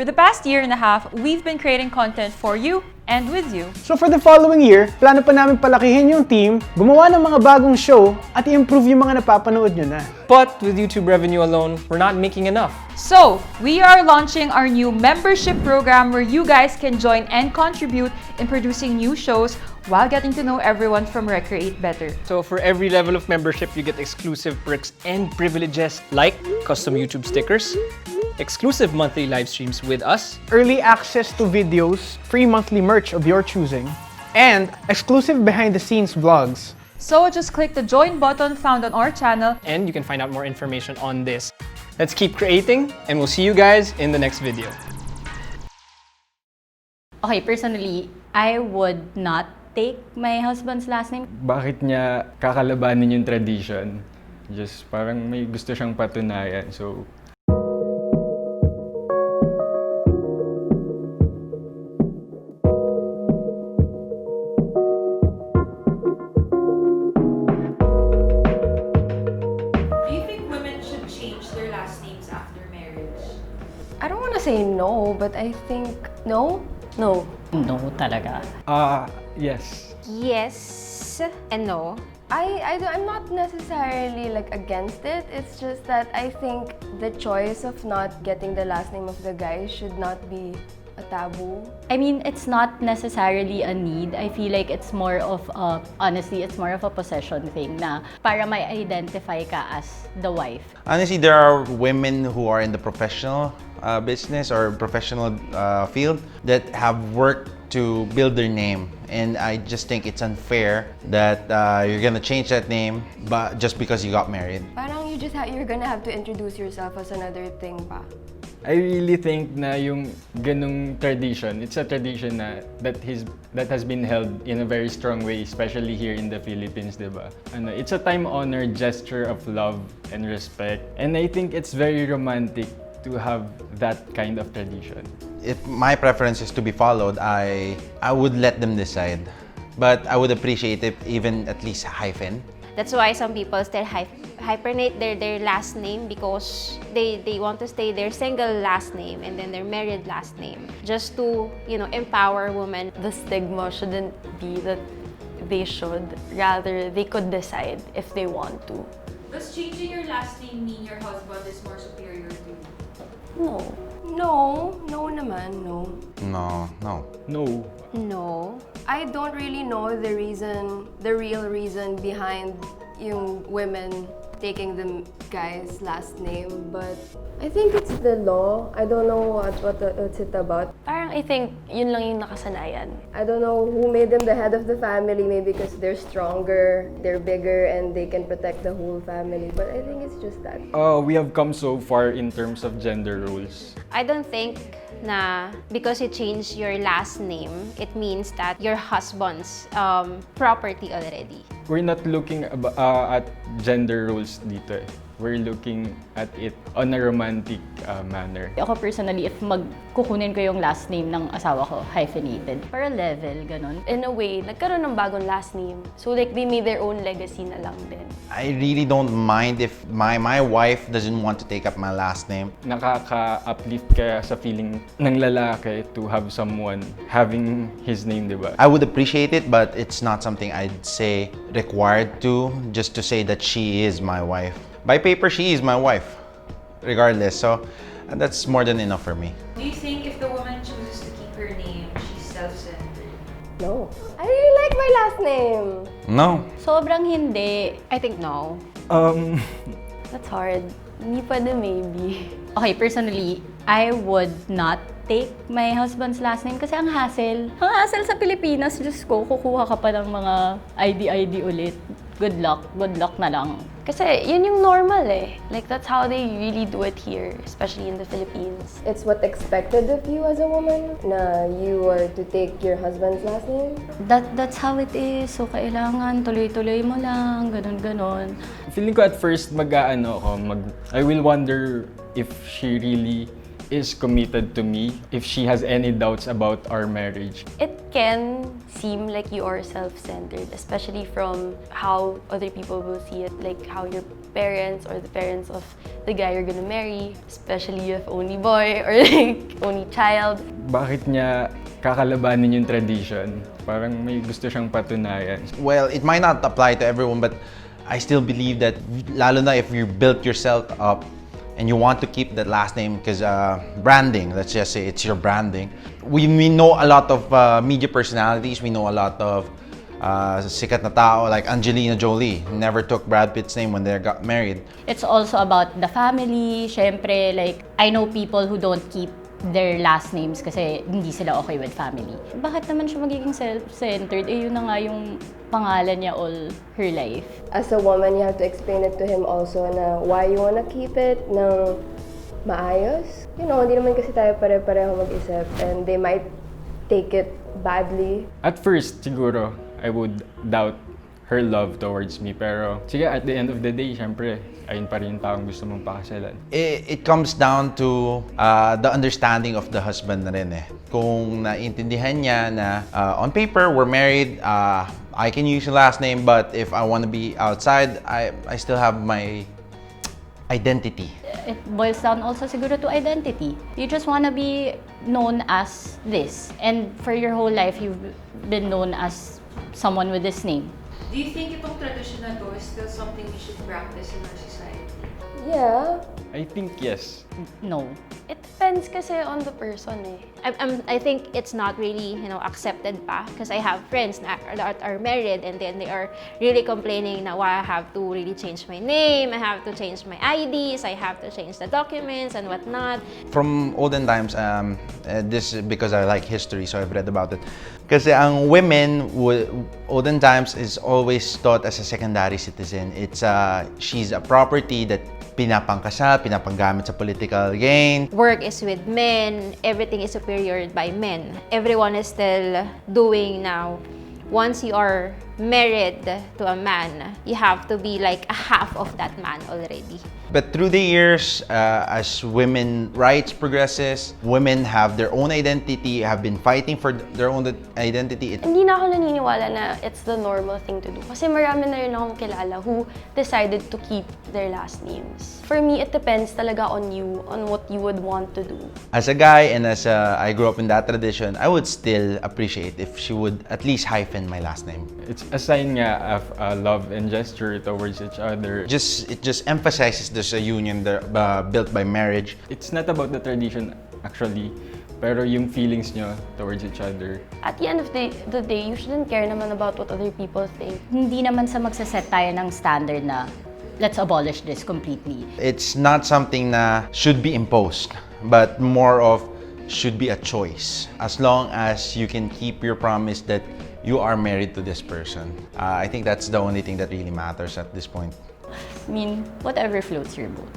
For the past year and a half, we've been creating content for you and with you. So for the following year, plano pa namin palakihin yung team, gumawa ng mga bagong show, at i-improve yung mga napapanood nyo na. But with YouTube revenue alone, we're not making enough. So, we are launching our new membership program where you guys can join and contribute in producing new shows while getting to know everyone from Recreate better. So for every level of membership, you get exclusive perks and privileges like custom YouTube stickers, exclusive monthly live streams with us, Early access to videos, free monthly merch of your choosing, and exclusive behind-the-scenes vlogs. So just click the join button found on our channel. and you can find out more information on this. Let's keep creating, and we'll see you guys in the next video. Okay, personally, I would not take my husband's last name. Bakit niya kakalabanin yung tradition? Just parang may gusto siyang patunayan. So, Do you think women should change their last names after marriage? I don't want to say no, but I think no. No. No talaga. yes. Yes and no. I'm not necessarily like against it. It's just that I think the choice of not getting the last name of the guy should not be a taboo. I mean, it's not necessarily a need. I feel like it's more of a, honestly, it's more of a possession thing na para may identify ka as the wife. Honestly, there are women who are in the professional business or professional field that have worked to build their name, and I just think it's unfair that you're gonna change that name but just because you got married. Parang you're gonna have to introduce yourself as another thing pa. I really think na yung ganung tradition, it's a tradition that has been held in a very strong way, especially here in the Philippines, diba? It's a time-honored gesture of love and respect, and I think it's very romantic to have that kind of tradition. If my preference is to be followed, I would let them decide, but I would appreciate it even at least hyphen. That's why some people still hyphenate their last name because they want to stay their single last name and then their married last name, just to, you know, empower women. The stigma shouldn't be that they should. Rather, they could decide if they want to. Does changing your last name mean your husband is more superior to you? No. No naman, no. No. No. No. I don't really know the real reason behind yung women taking the guy's last name, but I think it's the law. I don't know what's it about. Parang I think yun lang yung nakasanayan. I don't know who made them the head of the family, maybe because they're stronger, they're bigger, and they can protect the whole family, but I think it's just that. We have come so far in terms of gender roles. I don't think na because you change your last name, it means that your husband's property already. We're not looking at gender roles dito eh. We're looking at it on a romantic manner. Ako personally, if magkukunin ko yung last name ng asawa ko, hyphenated. Para level, ganun. In a way, nagkaroon ng bagong last name. So like they made their own legacy na lang din. I really don't mind if my wife doesn't want to take up my last name. Nakaka-uplift kaya sa feeling ng lalaki to have someone having his name, di ba? I would appreciate it, but it's not something I'd say required to, just to say that she is my wife. By paper, she is my wife, regardless. So that's more than enough for me. Do you think if the woman chooses to keep her name, she's self-centered? No. I really like my last name. No. Sobrang hindi. I think no. That's hard. Hindi pa din maybe. Okay, personally, I would not take my husband's last name kasi ang hassle. Ang hassle sa Pilipinas, Diyos ko, kukuha ka pa ng mga ID ulit. Good luck na lang. Kasi yun yung normal eh. Like that's how they really do it here, especially in the Philippines. It's what expected of you as a woman, na you are to take your husband's last name. That's how it is. So, kailangan tuloy-tuloy mo lang, ganun-ganon. Feeling ko at first I will wonder if she really is committed to me, if she has any doubts about our marriage. It can seem like you are self-centered, especially from how other people will see it, like how your parents or the parents of the guy you're gonna marry, especially if only boy or like only child. Bakit niya kakalabanin yung tradition? Parang may gusto siyang patunayan. Well, it might not apply to everyone, but I still believe that, lalo na if you built yourself up and you want to keep that last name because branding, let's just say it's your branding. We know a lot of media personalities, we know a lot of sikat na tao like Angelina Jolie never took Brad Pitt's name when they got married. It's also about the family. Syempre, like, I know people who don't keep their last names kasi hindi sila okay with family. Bakit naman siya magiging self-centered? Eh, yun na nga yung pangalan niya all her life. As a woman, you have to explain it to him also na why you wanna keep it ng maayos. You know, hindi naman kasi tayo pare-pareho mag-isip and they might take it badly. At first, siguro, I would doubt her love towards me. Pero, sige, at the end of the day, syempre, ayun pa rin yung taong gusto mong pakasalan. It comes down to the understanding of the husband na rin eh. Kung naiintindihan niya na on paper, we're married, I can use your last name, but if I want to be outside, I still have my identity. It boils down also siguro to identity. You just want to be known as this. And for your whole life, you've been known as someone with this name. Do you think itong tradition na to is still something we should practice in our society? Yeah. I think yes. No. It depends kasi on the person eh. I think it's not really, accepted pa. Because I have friends that are married and then they are really complaining na why I have to really change my name, I have to change my IDs, I have to change the documents and whatnot. From olden times, this is because I like history, so I've read about it. Kasi ang women, olden times, is always thought as a secondary citizen. She's a property that pinapangkasal, pinapanggamit sa political gain. Work is with men, everything is superior by men. Everyone is still doing now. Once you are married to a man, you have to be like a half of that man already. But through the years, as women rights progresses, women have their own identity, have been fighting for their own identity. Hindi na ako naniniwala na it's the normal thing to do. Kasi marami na rin akong kilala who decided to keep their last names. For me, it depends talaga on you, on what you would want to do. As a guy and as I grew up in that tradition, I would still appreciate if she would at least hyphen my last name. It's a sign nga of love and gesture towards each other. It just emphasizes there's a union built by marriage. It's not about the tradition actually, pero yung feelings nyo towards each other. At the end of the day, you shouldn't care naman about what other people think. Hindi naman sa magsaset tayo ng standard na let's abolish this completely. It's not something na should be imposed, but more of should be a choice. As long as you can keep your promise that you are married to this person. I think that's the only thing that really matters at this point. I mean, whatever floats your boat.